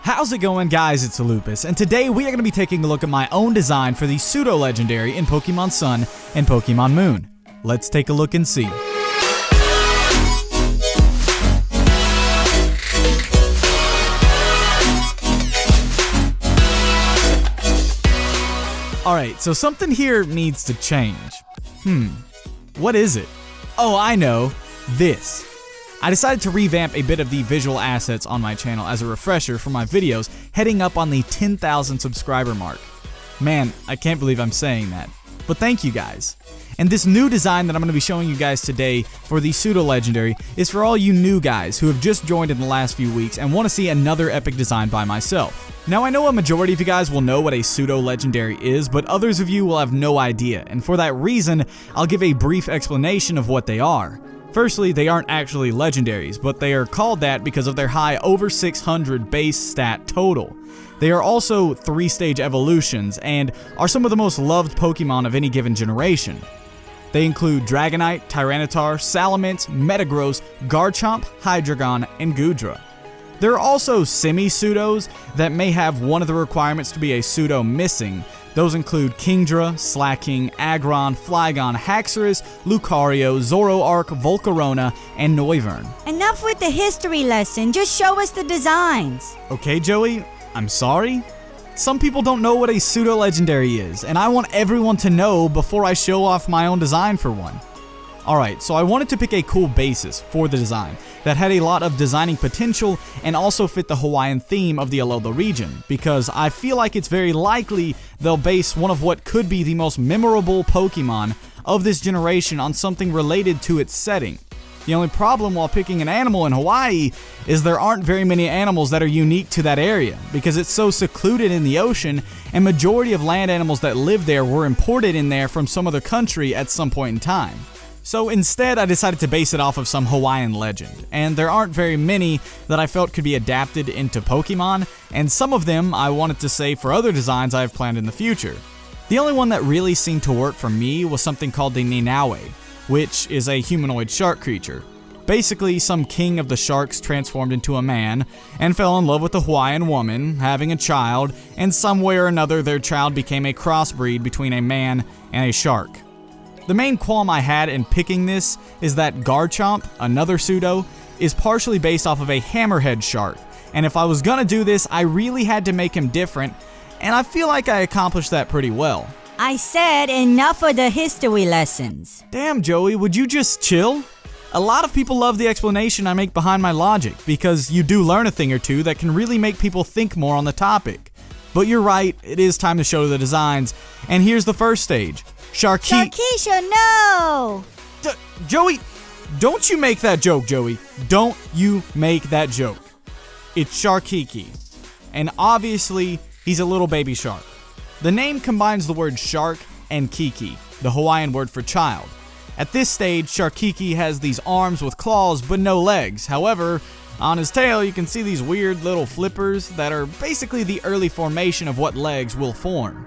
How's it going, guys? It's Lupus, and today we are going to be taking a look at my own design for the Pseudo Legendary in Pokemon Sun and Pokemon Moon. Let's take a look and see. Alright, so something here needs to change. What is it? Oh, I know. This. I decided to revamp a bit of the visual assets on my channel as a refresher for my videos heading up on the 10,000 subscriber mark. Man, I can't believe I'm saying that. But thank you guys. And this new design that I'm going to be showing you guys today for the Pseudo Legendary is for all you new guys who have just joined in the last few weeks and want to see another epic design by myself. Now I know a majority of you guys will know what a Pseudo Legendary is, but others of you will have no idea, and for that reason, I'll give a brief explanation of what they are. Firstly, they aren't actually legendaries, but they are called that because of their high over 600 base stat total. They are also 3-stage evolutions and are some of the most loved Pokemon of any given generation. They include Dragonite, Tyranitar, Salamence, Metagross, Garchomp, Hydreigon, and Goodra. There are also semi-pseudos that may have one of the requirements to be a pseudo missing. Those include Kingdra, Slaking, Aggron, Flygon, Haxorus, Lucario, Zoroark, Volcarona, and Noivern. Enough with the history lesson, just show us the designs. Okay, Joey, I'm sorry. Some people don't know what a Pseudo Legendary is, and I want everyone to know before I show off my own design for one. Alright, so I wanted to pick a cool basis for the design that had a lot of designing potential and also fit the Hawaiian theme of the Alola region, because I feel like it's very likely they'll base one of what could be the most memorable Pokemon of this generation on something related to its setting. The only problem while picking an animal in Hawaii is there aren't very many animals that are unique to that area, because it's so secluded in the ocean, and majority of land animals that live there were imported in there from some other country at some point in time. So instead, I decided to base it off of some Hawaiian legend, and there aren't very many that I felt could be adapted into Pokemon, and some of them I wanted to save for other designs I have planned in the future. The only one that really seemed to work for me was something called the Nanaue, which is a humanoid shark creature. Basically, some king of the sharks transformed into a man, and fell in love with a Hawaiian woman, having a child, and some way or another their child became a crossbreed between a man and a shark. The main qualm I had in picking this is that Garchomp, another pseudo, is partially based off of a hammerhead shark, and if I was gonna do this, I really had to make him different, and I feel like I accomplished that pretty well. I said enough of the history lessons. Damn, Joey, would you just chill? A lot of people love the explanation I make behind my logic, because you do learn a thing or two that can really make people think more on the topic. But you're right, it is time to show the designs, and here's the first stage. Sharkeisha, no! Joey, don't you make that joke, Joey. Don't you make that joke. It's Kiki, and obviously, he's a little baby shark. The name combines the word shark and Kiki, the Hawaiian word for child. At this stage, Kiki has these arms with claws but no legs. However, on his tail you can see these weird little flippers that are basically the early formation of what legs will form.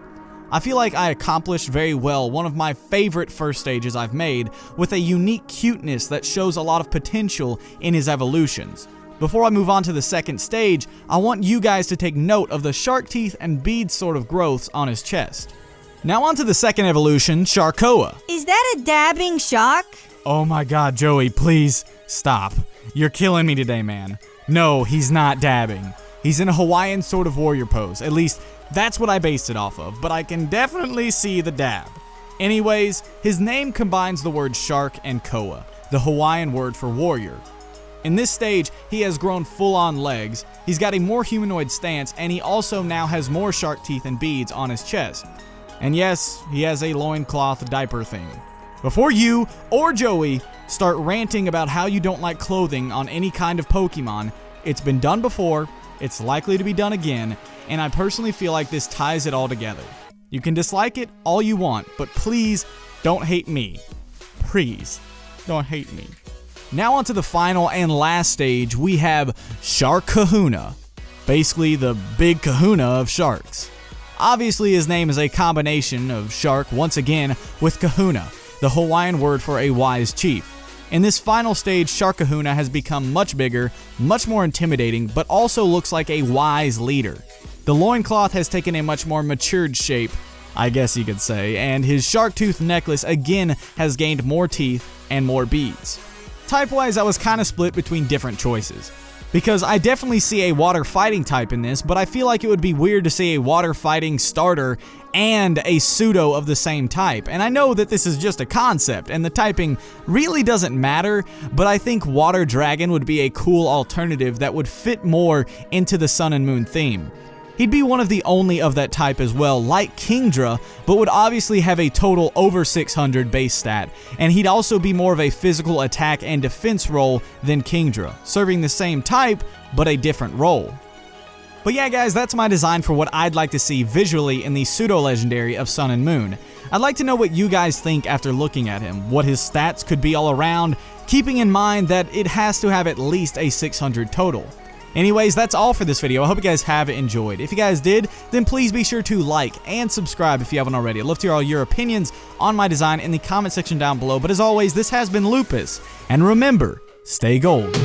I feel like I accomplished very well one of my favorite first stages I've made, with a unique cuteness that shows a lot of potential in his evolutions. Before I move on to the second stage, I want you guys to take note of the shark teeth and bead sort of growths on his chest. Now on to the second evolution, Sharkoa. Is that a dabbing shark? Oh my god, Joey, please stop. You're killing me today, man. No, he's not dabbing. He's in a Hawaiian sort of warrior pose. At least, that's what I based it off of, but I can definitely see the dab. Anyways, his name combines the word shark and koa, the Hawaiian word for warrior. In this stage, he has grown full-on legs, he's got a more humanoid stance, and he also now has more shark teeth and beads on his chest. And yes, he has a loincloth diaper thing. Before you, or Joey, start ranting about how you don't like clothing on any kind of Pokemon, it's been done before, it's likely to be done again, and I personally feel like this ties it all together. You can dislike it all you want, but please don't hate me. Please don't hate me. Now on to the final and last stage, we have Shark Kahuna. Basically the big kahuna of sharks. Obviously his name is a combination of shark once again with kahuna, the Hawaiian word for a wise chief. In this final stage, Shark Kahuna has become much bigger, much more intimidating, but also looks like a wise leader. The loincloth has taken a much more matured shape, I guess you could say, and his shark tooth necklace again has gained more teeth and more beads. Type-wise, I was kind of split between different choices, because I definitely see a water fighting type in this, but I feel like it would be weird to see a water fighting starter and a pseudo of the same type. And I know that this is just a concept and the typing really doesn't matter, but I think Water Dragon would be a cool alternative that would fit more into the Sun and Moon theme. He'd be one of the only of that type as well, like Kingdra, but would obviously have a total over 600 base stat, and he'd also be more of a physical attack and defense role than Kingdra, serving the same type, but a different role. But yeah guys, that's my design for what I'd like to see visually in the Pseudo Legendary of Sun and Moon. I'd like to know what you guys think after looking at him, what his stats could be all around, keeping in mind that it has to have at least a 600 total. Anyways, that's all for this video. I hope you guys have enjoyed. If you guys did, then please be sure to like and subscribe if you haven't already. I'd love to hear all your opinions on my design in the comment section down below. But as always, this has been Lupus, and remember, stay gold.